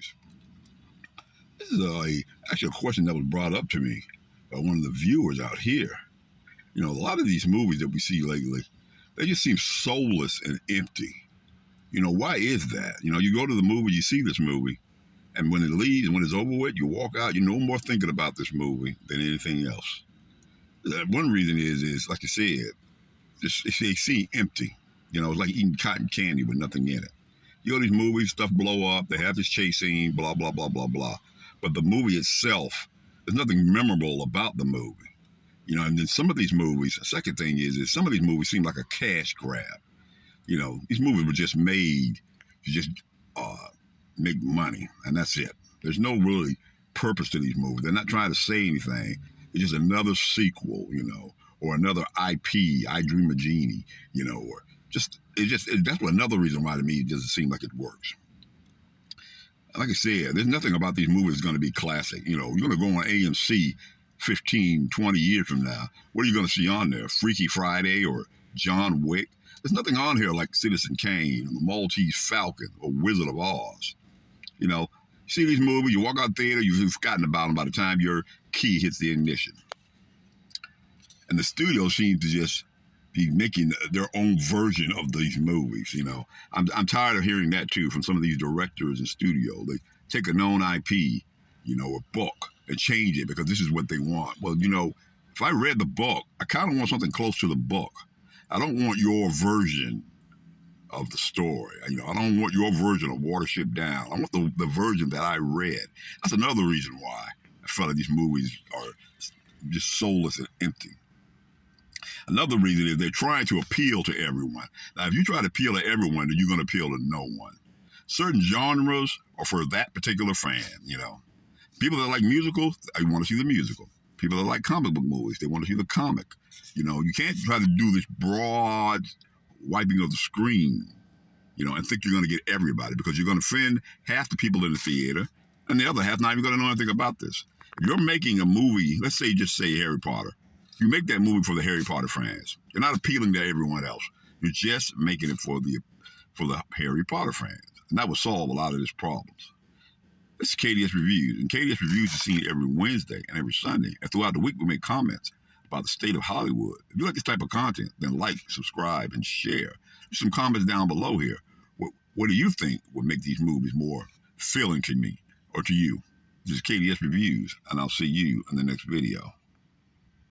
movies? This is actually a question that was brought up to me by one of the viewers out here. You know, a lot of these movies that we see lately, they just seem soulless and empty. You know, why is that? You know, you go to the movie, you see this movie, and when it leaves, when it's over with, you walk out, you're no more thinking about this movie than anything else. One reason is like you said, they seem empty. You know, it's like eating cotton candy with nothing in it. You go to these movies, stuff blow up, they have this chase scene, blah, blah, blah, blah, blah. But the movie itself, there's nothing memorable about the movie. You know, and then some of these movies, the second thing is some of these movies seem like a cash grab. You know, these movies were just made to just make money, and that's it. There's no really purpose to these movies. They're not trying to say anything. It's just another sequel, you know, or another IP, I Dream of Jeannie, you know, or that's another reason why to me it doesn't seem like it works. Like I said, there's nothing about these movies that's going to be classic. You know, you're going to go on AMC 15, 20 years from now. What are you going to see on there? Freaky Friday or John Wick? There's nothing on here like Citizen Kane, or the Maltese Falcon, or Wizard of Oz. You know, you see these movies, you walk out the theater, you've forgotten about them by the time your key hits the ignition. And the studio seems to just be making their own version of these movies, you know. I'm tired of hearing that, too, from some of these directors and studios. They take a known IP, you know, a book, and change it because this is what they want. Well, you know, if I read the book, I kind of want something close to the book. I don't want your version of the story. You know, I don't want your version of Watership Down. I want the version that I read. That's another reason why I felt like these movies are just soulless and empty. Another reason is they're trying to appeal to everyone. Now, if you try to appeal to everyone, then you're going to appeal to no one. Certain genres are for that particular fan, you know. People that like musicals, they want to see the musical. People that like comic book movies, they want to see the comic. You know, you can't try to do this broad wiping of the screen, you know, and think you're going to get everybody because you're going to offend half the people in the theater and the other half not even going to know anything about this. If you're making a movie, let's say just say Harry Potter, you make that movie for the Harry Potter fans. You're not appealing to everyone else. You're just making it for the Harry Potter fans. And that would solve a lot of these problems. This is KDS Reviews. And KDS Reviews is seen every Wednesday and every Sunday. And throughout the week, we make comments about the state of Hollywood. If you like this type of content, then like, subscribe, and share. There's some comments down below here. What do you think would make these movies more filling to me or to you? This is KDS Reviews, and I'll see you in the next video.